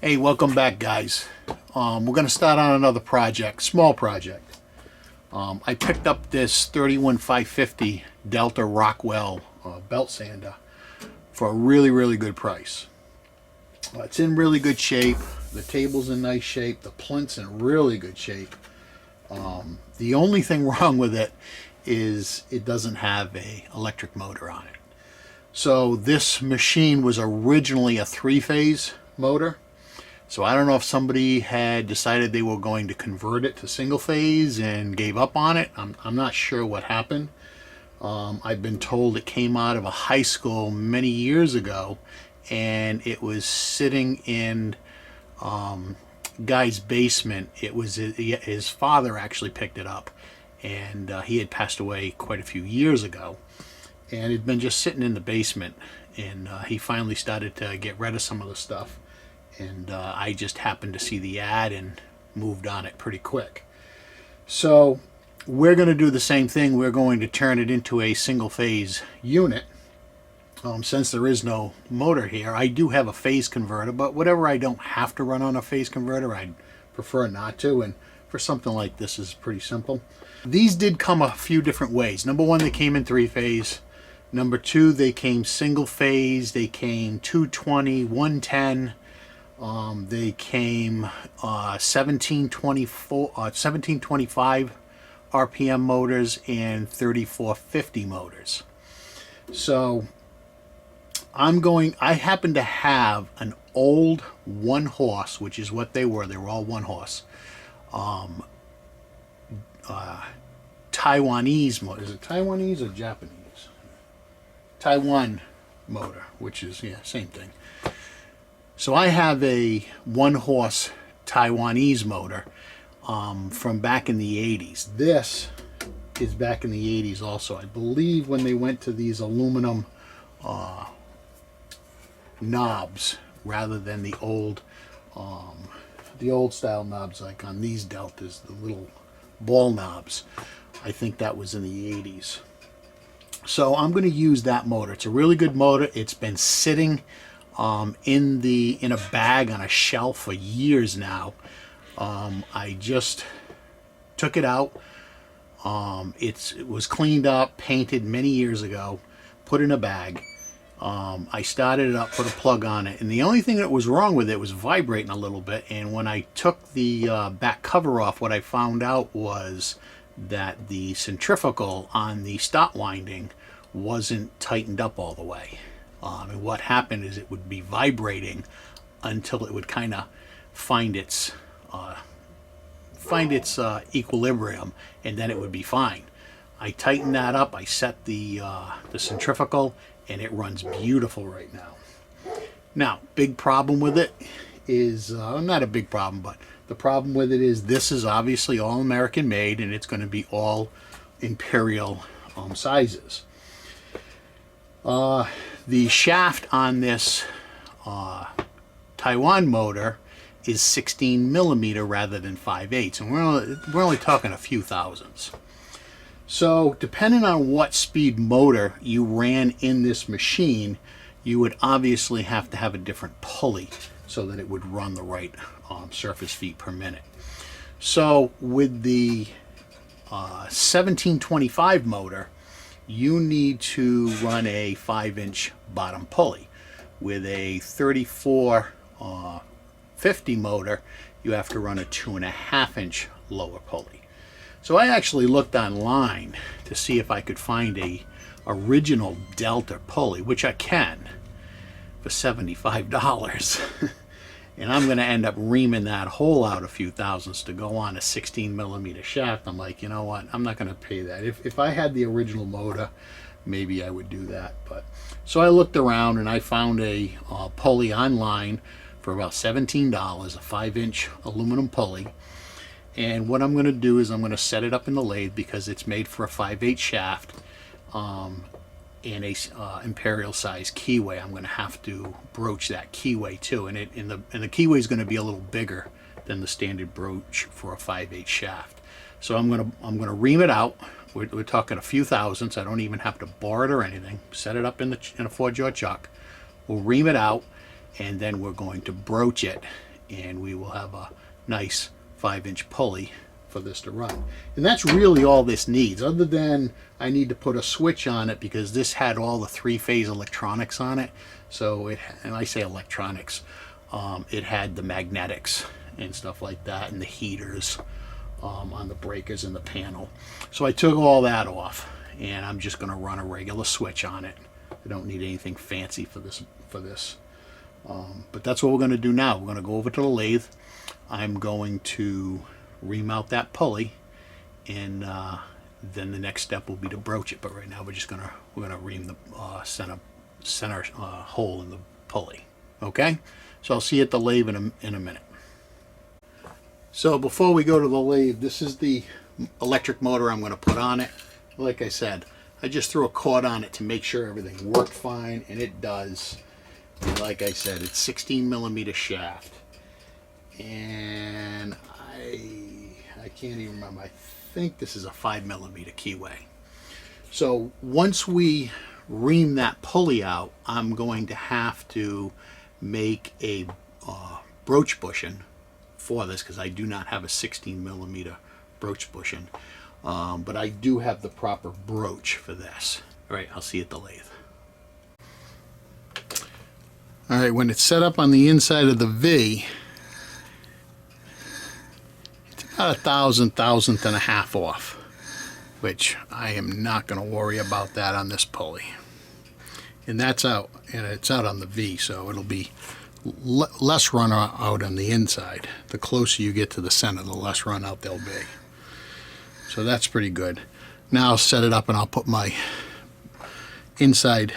Hey, welcome back, guys. We're going to start on another project, small project. I picked up this 31550 Delta Rockwell belt sander for a really good price. It's in really good shape. The table's in nice shape. The plinth's in really good shape. The only thing wrong with it is it doesn't have a electric motor on it. So this machine was originally a three-phase motor. So I don't know if somebody had decided they were going to convert it to single phase and gave up on it. I'm not sure what happened. I've been told it came out of a high school many years ago, and it was sitting in guy's basement. It was his father actually picked it up, and he had passed away quite a few years ago, and it had been just sitting in the basement, and he finally started to get rid of some of the stuff. And I just happened to see the ad and moved on it pretty quick. So we're going to do the same thing. We're going to turn it into a single phase unit. Since there is no motor here, I do have a phase converter, but whatever I don't have to run on a phase converter, I'd prefer not to. And for something like this is pretty simple. These did come a few different ways. Number one, they came in three phase. Number two, they came single phase. They came 220, 110. They came 1725 RPM motors and 3450 motors. So I happen to have an old one horse, which is what they were all one horse, Taiwanese motor. Is it Taiwanese or Japanese? Taiwan motor, which is, yeah, same thing. So I have a one-horse Taiwanese motor from back in the 80s. This is back in the 80s also. I believe when they went to these aluminum knobs rather than the old style knobs like on these Deltas, the little ball knobs. I think that was in the 80s. So I'm going to use that motor. It's a really good motor. It's been sitting in a bag on a shelf for years now. I just took it out. It was cleaned up, painted many years ago, put in a bag. I started it up, put a plug on it, and the only thing that was wrong with it was vibrating a little bit. And when I took the back cover off, what I found out was that the centrifugal on the stop winding wasn't tightened up all the way. And what happened is it would be vibrating until it would kind of find its equilibrium, and then it would be fine. I tightened that up. I set the centrifugal, and it runs beautiful right now. Now, big problem with it is not a big problem, but the problem with it is this is obviously all American made, and it's going to be all imperial sizes. The shaft on this Taiwan motor is 16 millimeter rather than 5/8, and we're only talking a few thousands. So depending on what speed motor you ran in this machine, you would obviously have to have a different pulley so that it would run the right surface feet per minute. So with the 1725 motor, you need to run a 5-inch bottom pulley. With a 3450 motor, you have to run a 2.5-inch lower pulley. So I actually looked online to see if I could find a original Delta pulley, which I can, for $75. And I'm going to end up reaming that hole out a few thousands to go on a 16 millimeter shaft. I'm like, you know what? I'm not going to pay that. If I had the original motor, maybe I would do that. But so I looked around and I found a pulley online for about $17, a 5-inch aluminum pulley. And what I'm going to do is I'm going to set it up in the lathe because it's made for a 5/8 shaft. And a imperial size keyway. I'm going to have to broach that keyway too, and the keyway is going to be a little bigger than the standard broach for a 5/8 shaft. So I'm going to ream it out. We're talking a few thousandths. I don't even have to bar it or anything. Set it up in a 4-jaw chuck. We'll ream it out, and then we're going to broach it and we will have a nice 5-inch pulley for this to run. And that's really all this needs, other than I need to put a switch on it because this had all the 3-phase electronics on it. So and I say electronics, it had the magnetics and stuff like that, and the heaters on the breakers in the panel. So I took all that off, and I'm just going to run a regular switch on it. I don't need anything fancy for this. But that's what we're going to do now. We're going to go over to the lathe. I'm going to remount that pulley, and then the next step will be to broach it. But right now we're gonna ream the center hole in the pulley. Okay, so I'll see you at the lathe in a minute. So before we go to the lathe, this is the electric motor I'm going to put on it. Like I said, I just threw a cord on it to make sure everything worked fine, and it does. And like I said, it's 16mm shaft, and I can't even remember. I think this is a 5mm keyway. So once we ream that pulley out, I'm going to have to make a broach bushing for this, because I do not have a 16mm broach bushing, but I do have the proper broach for this. All right, I'll see you at the lathe. All right, when it's set up on the inside of the V, it's about a thousandth and a half off, which I am not going to worry about that on this pulley. And that's out, and it's out on the V, so it'll be less run out on the inside. The closer you get to the center, the less run out there'll be. So that's pretty good. Now I'll set it up and I'll put my inside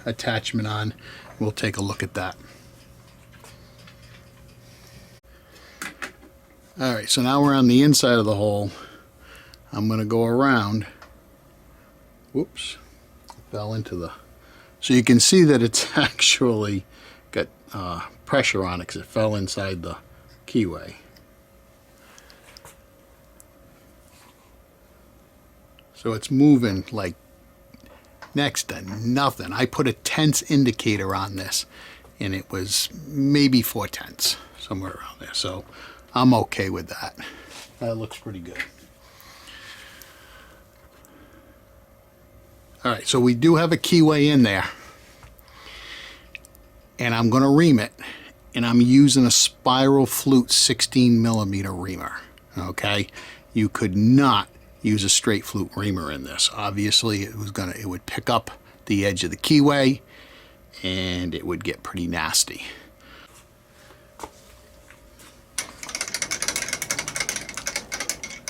attachment on. We'll take a look at that. Alright, so now we're on the inside of the hole. I'm going to go around. Whoops. Fell into the... So you can see that it's actually got pressure on it because it fell inside the keyway. So it's moving like next to nothing. I put a tenths indicator on this, and it was maybe 4/10, somewhere around there. So I'm okay with that. That looks pretty good. All right, so we do have a keyway in there, and I'm going to ream it, and I'm using a spiral flute 16mm reamer. Okay, you could not use a straight flute reamer in this. Obviously, it would pick up the edge of the keyway, and it would get pretty nasty.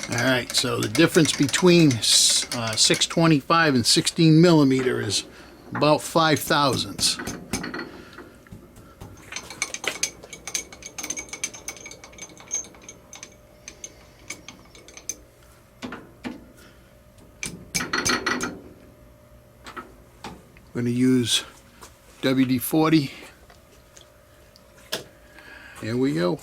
All right, so the difference between 625 and 16mm is about 5 thousandths. I'm going to use WD-40. Here we go.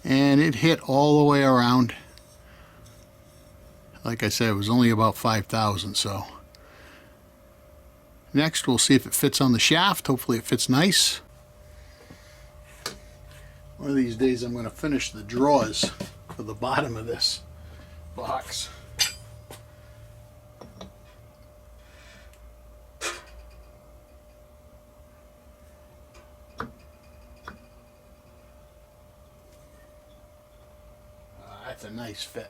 And it hit all the way around. Like I said, it was only about 5,000, so. Next, we'll see if it fits on the shaft. Hopefully it fits nice. One of these days I'm going to finish the drawers for the bottom of this box. That's a nice fit.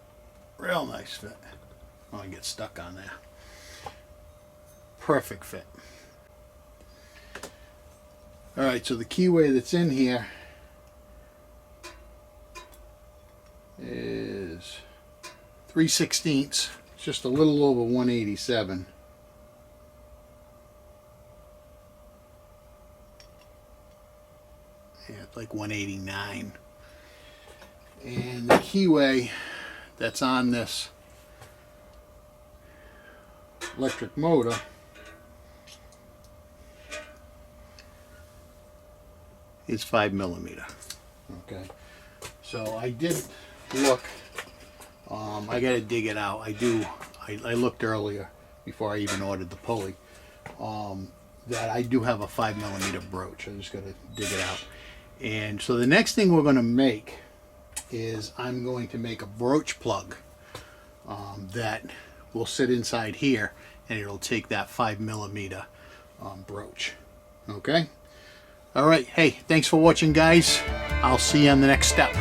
Real nice fit. Oh, I get stuck on there. Perfect fit. Alright, so the keyway that's in here is 3/16. It's just a little over 187. Yeah, it's like 189. And the keyway that's on this electric motor is 5mm. Okay, so I did look. I got to dig it out. I looked earlier before I even ordered the pulley. That I do have a 5mm broach. I just got to dig it out. And so the next thing we're going to make is I'm going to make a broach plug that will sit inside here, and it'll take that 5mm broach. Okay. All right. Hey, thanks for watching, guys. I'll see you on the next step.